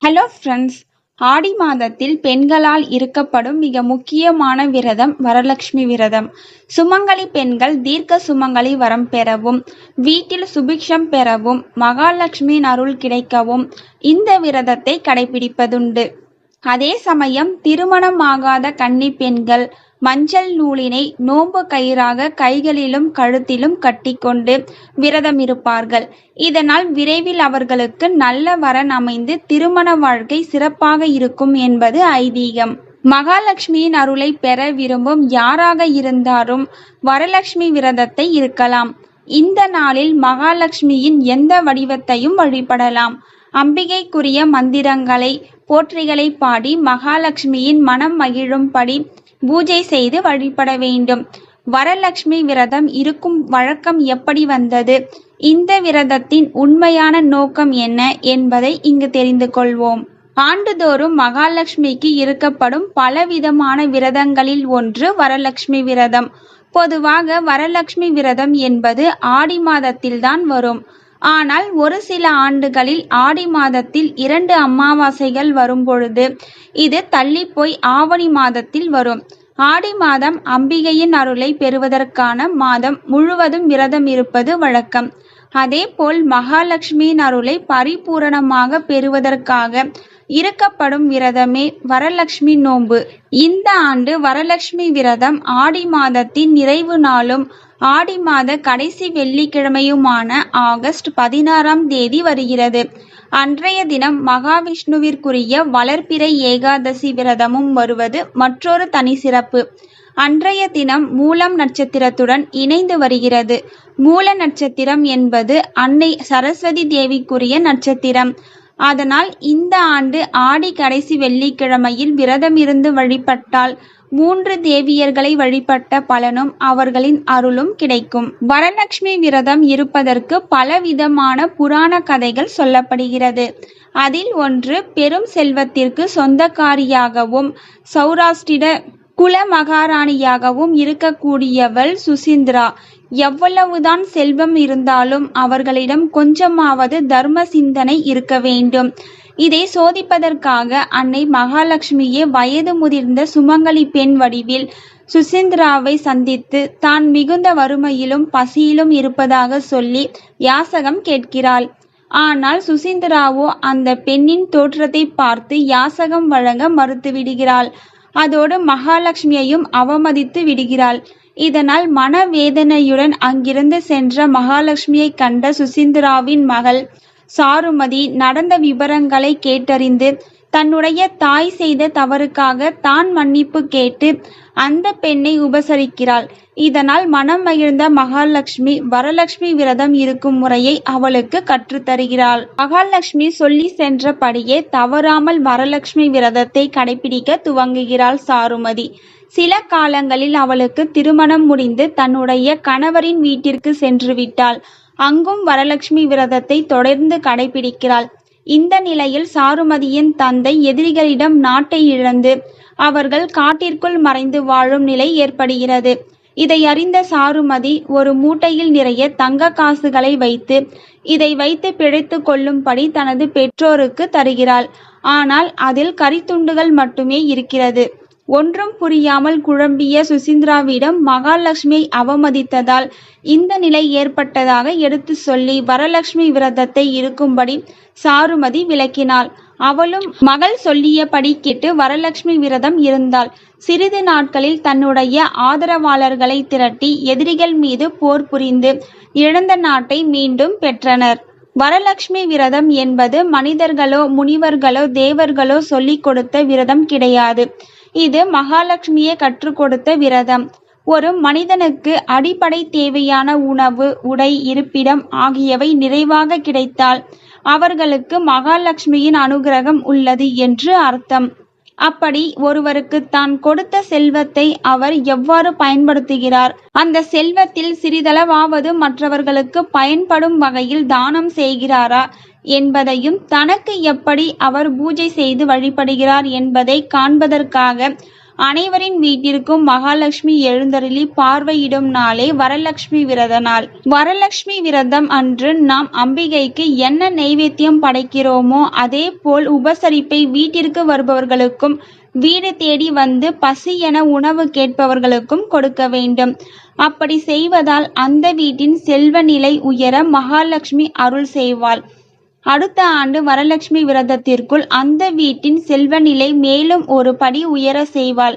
Hello friends. ஆடி மாதத்தில் பெண்களால் இருக்கப்படும் மிக முக்கியமான விரதம் வரலட்சுமி விரதம். சுமங்கலி பெண்கள் தீர்க்க சுமங்கலி வரம் பெறவும், வீட்டில் சுபிக்ஷம் பெறவும், மகாலட்சுமியின் அருள் கிடைக்கவும் இந்த விரதத்தை கடைபிடிப்பதுண்டு. அதே சமயம் திருமணமாகாத கன்னி பெண்கள் மஞ்சள் நூலினை நோன்பு கயிறாக கைகளிலும் கழுத்திலும் கட்டிக்கொண்டு விரதம் இருப்பார்கள். இதனால் விரைவில் அவர்களுக்கு நல்ல வரன் அமைந்து திருமண வாழ்க்கை சிறப்பாக இருக்கும் என்பது ஐதீகம். மகாலட்சுமியின் அருளை பெற விரும்பும் யாராக இருந்தாலும் வரலட்சுமி விரதத்தை இருக்கலாம். இந்த நாளில் மகாலட்சுமியின் எந்த வடிவத்தையும் வழிபடலாம். அம்பிகைக்குரிய மந்திரங்களை போற்றிகளை பாடி மகாலட்சுமியின் மனம் மகிழும்படி பூஜை செய்து வழிபட வேண்டும். வரலட்சுமி விரதம் இருக்கும் வழக்கம் எப்படி வந்தது, இந்த விரதத்தின் உண்மையான நோக்கம் என்ன என்பதை இங்கு தெரிந்து கொள்வோம். ஆண்டுதோறும் மகாலட்சுமிக்கு இருக்கப்படும் பலவிதமான விரதங்களில் ஒன்று வரலட்சுமி விரதம். பொதுவாக வரலட்சுமி விரதம் என்பது ஆடி மாதத்தில்தான் வரும். ஆனால் ஒரு சில ஆண்டுகளில் ஆடி மாதத்தில் 2 அமாவாசைகள் வரும்பொழுது இது தள்ளிப்போய் ஆவணி மாதத்தில் வரும். ஆடி மாதம் அம்பிகையின் அருளை பெறுவதற்கான மாதம் முழுவதும் விரதம் இருப்பது வழக்கம். அதேபோல் மகாலட்சுமியின் அருளை பரிபூரணமாக பெறுவதற்காக இருக்கப்படும் விரதமே வரலட்சுமி நோன்பு. இந்த ஆண்டு வரலட்சுமி விரதம் ஆடி மாதத்தின் நிறைவு நாளும் ஆடி மாத கடைசி வெள்ளிக்கிழமையுமான ஆகஸ்ட் 16ஆம் தேதி வருகிறது. அன்றைய தினம் மகாவிஷ்ணுவிற்குரிய வளர்பிறை ஏகாதசி விரதமும் வருவது மற்றொரு தனி சிறப்பு. அன்றைய தினம் மூலம் நட்சத்திரத்துடன் இணைந்து வருகிறது. மூல நட்சத்திரம் என்பது அன்னை சரஸ்வதி தேவிக்குரிய நட்சத்திரம். அதனால் இந்த ஆண்டு ஆடி கடைசி வெள்ளிக்கிழமையில் விரதம் இருந்து வழிபட்டால் 3 தேவியர்களை வழிபட்ட பலனும் அவர்களின் அருளும் கிடைக்கும். வரலட்சுமி விரதம் இருப்பதற்கு பலவிதமான புராண கதைகள் சொல்லப்படுகிறது. அதில் ஒன்று, பெரும் செல்வத்திற்கு சொந்தக்காரியாகவும் சௌராஷ்டிர குல மகாராணியாகவும் இருக்கக்கூடியவள் சுசீந்திரா. எவ்வளவுதான் செல்வம் இருந்தாலும் அவர்களிடம் கொஞ்சமாவது தர்ம சிந்தனை இருக்க வேண்டும். இதை சோதிப்பதற்காக அன்னை மகாலட்சுமியே வயது முதிர்ந்த சுமங்கலி பெண் வடிவில் சுசீந்திராவை சந்தித்து தான் மிகுந்த வறுமையிலும் பசியிலும் இருப்பதாக சொல்லி யாசகம் கேட்கிறாள். ஆனால் சுசீந்திராவோ அந்த பெண்ணின் தோற்றத்தை பார்த்து யாசகம் வழங்க மறுத்துவிடுகிறாள். அதோடு மகாலட்சுமியையும் அவமதித்து விடுகிறாள். இதனால் மனவேதனையுடன் அங்கிருந்து சென்ற மகாலட்சுமியை கண்ட சுசீந்திராவின் மகள் சாருமதி நடந்த விபரங்களை கேட்டறிந்து தன்னுடைய தாய் செய்த தவறுக்காக தான் மன்னிப்பு கேட்டு அந்த பெண்ணை உபசரிக்கிறாள். இதனால் மனம் மகிழ்ந்த மகாலட்சுமி வரலட்சுமி விரதம் இருக்கும் முறையை அவளுக்கு கற்றுத்தருகிறாள். மகாலட்சுமி சொல்லி சென்றபடியே தவறாமல் வரலட்சுமி விரதத்தை கடைபிடிக்க துவங்குகிறாள் சாருமதி. சில காலங்களில் அவளுக்கு திருமணம் முடிந்து தன்னுடைய கணவரின் வீட்டிற்கு சென்று விட்டாள். அங்கும் வரலட்சுமி விரதத்தை தொடர்ந்து கடைபிடிக்கிறாள். இந்த நிலையில் சாருமதியின் தந்தை எதிரிகளிடம் நாட்டை இழந்து அவர்கள் காட்டிற்குள் மறைந்து வாழும் நிலை ஏற்படுகிறது. இதை அறிந்த சாருமதி ஒரு மூட்டையில் நிறைய தங்க காசுகளை வைத்து இதை வைத்து பிழைத்து கொள்ளும்படி தனது பெற்றோருக்கு தருகிறாள். ஆனால் அதில் கரித்துண்டுகள் மட்டுமே இருக்கிறது. ஒன்றும் புரியாமல் குழம்பிய சுசீந்திராவிடம் மகாலட்சுமியை அவமதித்ததால் இந்த நிலை ஏற்பட்டதாக எடுத்து சொல்லி வரலட்சுமி விரதத்தை இருக்கும்படி சாருமதி விளக்கினாள். அவளும் மகள் சொல்லியபடி கேட்டு வரலட்சுமி விரதம் இருந்தாள். சிறிது நாட்களில் தன்னுடைய ஆதரவாளர்களை திரட்டி எதிரிகள் மீது போர் புரிந்து இழந்த நாட்டை மீண்டும் பெற்றனர். வரலட்சுமி விரதம் என்பது மனிதர்களோ முனிவர்களோ தேவர்களோ சொல்லிக் கொடுத்த விரதம் கிடையாது. இது மகாலட்சுமியே கற்றுக் கொடுத்த விரதம். ஒரு மனிதனுக்கு அடிப்படை தேவையான உணவு, உடை, இருப்பிடம் ஆகியவை நிறைவாக கிடைத்தால் அவர்களுக்கு மகாலட்சுமியின் அனுகிரகம் உள்ளது என்று அர்த்தம். அப்படி ஒருவருக்கு தான் கொடுத்த செல்வத்தை அவர் எவ்வாறு பயன்படுத்துகிறார், அந்த செல்வத்தில் சிறிதளவாவது மற்றவர்களுக்கு பயன்படும் வகையில் தானம் செய்கிறாரா என்பதையும், தனக்கு எப்படி அவர் பூஜை செய்து வழிபடுகிறார் என்பதை காண்பதற்காக அனைவரின் வீட்டிற்கும் மகாலட்சுமி எழுந்தருளி பார்வையிடும் நாளே வரலட்சுமி விரத நாள். வரலட்சுமி விரதம் அன்று நாம் அம்பிகைக்கு என்ன நைவேத்தியம் படைக்கிறோமோ அதே போல் உபசரிப்பை வீட்டிற்கு வருபவர்களுக்கும் வீடு தேடி வந்து பசி என உணவு கேட்பவர்களுக்கும் கொடுக்க வேண்டும். அப்படி செய்வதால் அந்த வீட்டின் செல்வ நிலை உயர மகாலட்சுமி அருள் செய்வாள். அடுத்த ஆண்டு வரலட்சுமி விரதத்திற்குள் அந்த வீட்டின் செல்வ நிலை மேலும் ஒரு படி உயர செய்வாள்.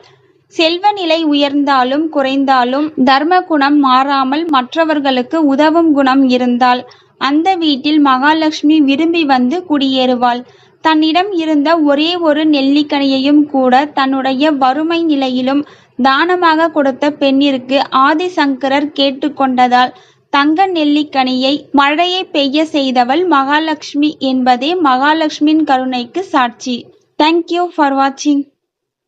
செல்வ நிலை உயர்ந்தாலும் குறைந்தாலும் தர்ம குணம் மாறாமல் மற்றவர்களுக்கு உதவும் குணம் இருந்தால் அந்த வீட்டில் மகாலட்சுமி விரும்பி வந்து குடியேறுவாள். தன்னிடம் இருந்த ஒரே ஒரு நெல்லிக்கனியையும் கூட தன்னுடைய வறுமை நிலையிலும் தானமாக கொடுத்த பெண்ணிற்கு ஆதிசங்கரர் கேட்டுக்கொண்டதால் தங்க நெல்லிக்கனியை மழையை பெய்ய செய்தவள் மகாலட்சுமி என்பதே மகாலட்சுமியின் கருணைக்கு சாட்சி. தேங்க்யூ ஃபார் வாட்சிங்.